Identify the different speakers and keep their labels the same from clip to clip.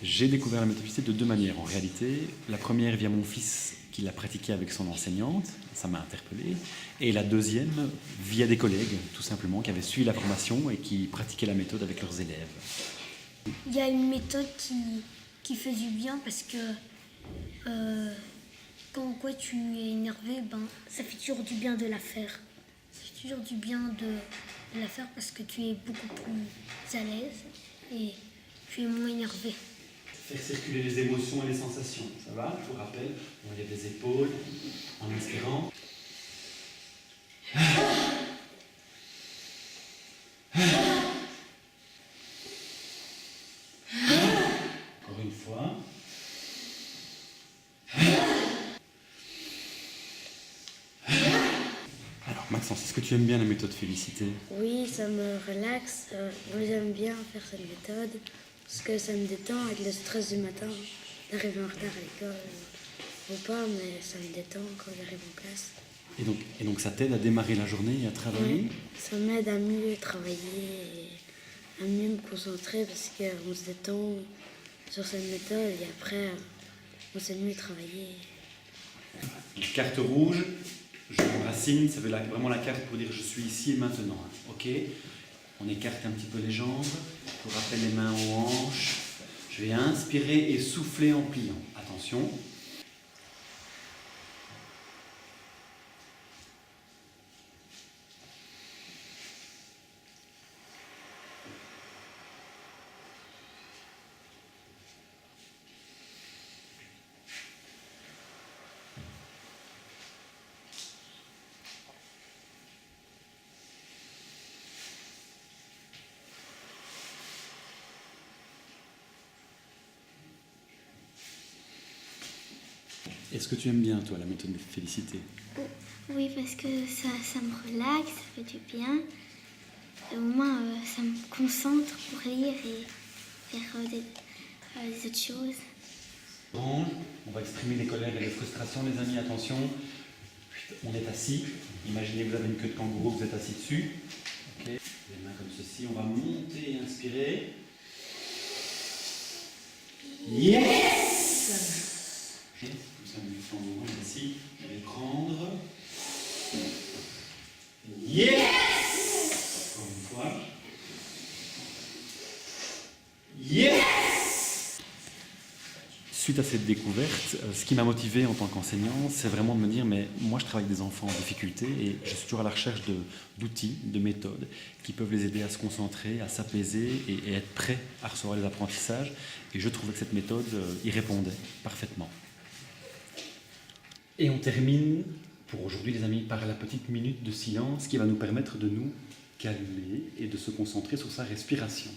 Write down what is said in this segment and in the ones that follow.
Speaker 1: J'ai découvert la méthode Félicité de deux manières en réalité. La première via mon fils qui l'a pratiquée avec son enseignante, ça m'a interpellé. Et la deuxième via des collègues, tout simplement, qui avaient suivi la formation et qui pratiquaient la méthode avec leurs élèves.
Speaker 2: Il y a une méthode qui fait du bien parce que quand quoi, tu es énervé, ça fait toujours du bien de la faire. Ça fait toujours du bien de la faire parce que tu es beaucoup plus à l'aise et tu es moins énervé.
Speaker 1: Faire circuler les émotions et les sensations, ça va? Je vous rappelle, on lève les épaules en inspirant. Encore une fois. Alors Maxence, est-ce que tu aimes bien la méthode Félicité?
Speaker 3: Oui, ça me relaxe. Moi, j'aime bien faire cette méthode parce que ça me détend avec le stress du matin, d'arriver en retard à l'école. Ou pas, mais ça me détend quand j'arrive en classe.
Speaker 1: Et donc ça t'aide à démarrer la journée et à travailler?
Speaker 3: Oui, ça m'aide à mieux travailler et à mieux me concentrer parce qu'on se détend sur cette méthode et après, on sait mieux travailler.
Speaker 1: Donc, carte rouge, je m'enracine, ça veut vraiment la carte pour dire je suis ici et maintenant. Ok? On écarte un petit peu les jambes, je vous rappelle les mains aux hanches. Je vais inspirer et souffler en pliant. Attention. Est-ce que tu aimes bien, toi, la méthode de Félicité?
Speaker 2: Oui, parce que ça me relaxe, ça fait du bien. Et au moins, ça me concentre pour lire et faire des autres choses.
Speaker 1: On va exprimer les colères et les frustrations, les amis, attention. On est assis. Imaginez que vous avez une queue de kangourou, vous êtes assis dessus. Okay. Les mains comme ceci. On va monter et inspirer. Yes! Okay. Vous avez du kangourou, ici. Je vais prendre. Yes! Encore une fois. Yes! Suite à cette découverte, ce qui m'a motivé en tant qu'enseignant, c'est vraiment de me dire, mais moi je travaille avec des enfants en difficulté et je suis toujours à la recherche d'outils, de méthodes qui peuvent les aider à se concentrer, à s'apaiser et être prêts à recevoir les apprentissages. Et je trouvais que cette méthode y répondait parfaitement. Et on termine pour aujourd'hui les amis par la petite minute de silence qui va nous permettre de nous calmer et de se concentrer sur sa respiration.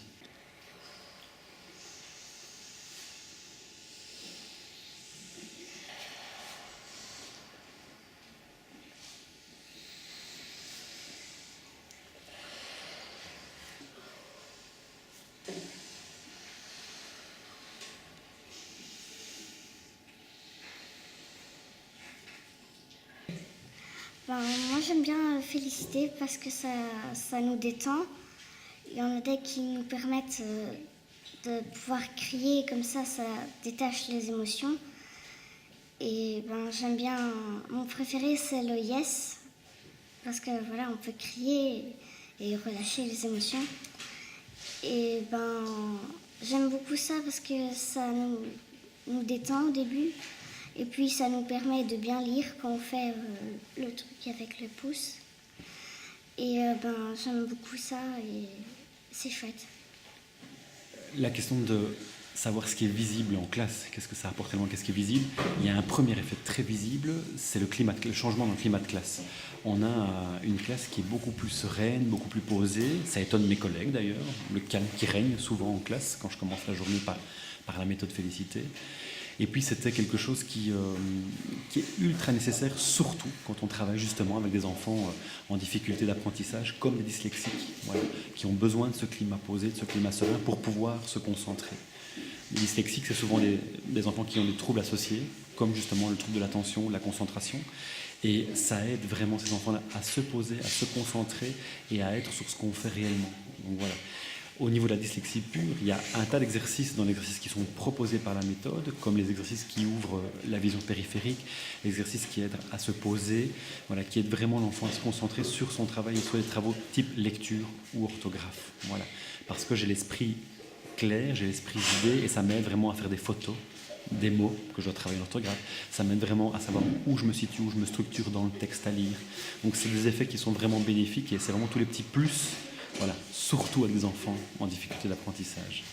Speaker 2: Moi j'aime bien Féliciter parce que ça nous détend. Il y en a des qui nous permettent de pouvoir crier comme ça détache les émotions. Et j'aime bien, mon préféré c'est le yes parce que voilà on peut crier et relâcher les émotions. Et j'aime beaucoup ça parce que ça nous détend au début. Et puis ça nous permet de bien lire quand on fait le truc avec le pouce. Et j'aime beaucoup ça et c'est chouette.
Speaker 1: La question de savoir ce qui est visible en classe, qu'est-ce que ça apporte tellement, qu'est-ce qui est visible, il y a un premier effet très visible, c'est le changement dans le climat de classe. On a une classe qui est beaucoup plus sereine, beaucoup plus posée, ça étonne mes collègues d'ailleurs, le calme qui règne souvent en classe quand je commence la journée par la méthode Félicité. Et puis c'était quelque chose qui est ultra nécessaire, surtout quand on travaille justement avec des enfants en difficulté d'apprentissage, comme les dyslexiques, voilà, qui ont besoin de ce climat posé, de ce climat serein pour pouvoir se concentrer. Les dyslexiques, c'est souvent des enfants qui ont des troubles associés, comme justement le trouble de l'attention, de la concentration. Et ça aide vraiment ces enfants-là à se poser, à se concentrer et à être sur ce qu'on fait réellement. Donc voilà. Au niveau de la dyslexie pure, il y a un tas d'exercices dans l'exercice qui sont proposés par la méthode, comme les exercices qui ouvrent la vision périphérique, les exercices qui aident à se poser, voilà, qui aident vraiment l'enfant à se concentrer sur son travail et sur les travaux type lecture ou orthographe. Voilà. Parce que j'ai l'esprit clair, j'ai l'esprit vidé et ça m'aide vraiment à faire des photos, des mots que je dois travailler en orthographe. Ça m'aide vraiment à savoir où je me situe, où je me structure dans le texte à lire. Donc c'est des effets qui sont vraiment bénéfiques et c'est vraiment tous les petits plus. Voilà, surtout à des enfants en difficulté d'apprentissage.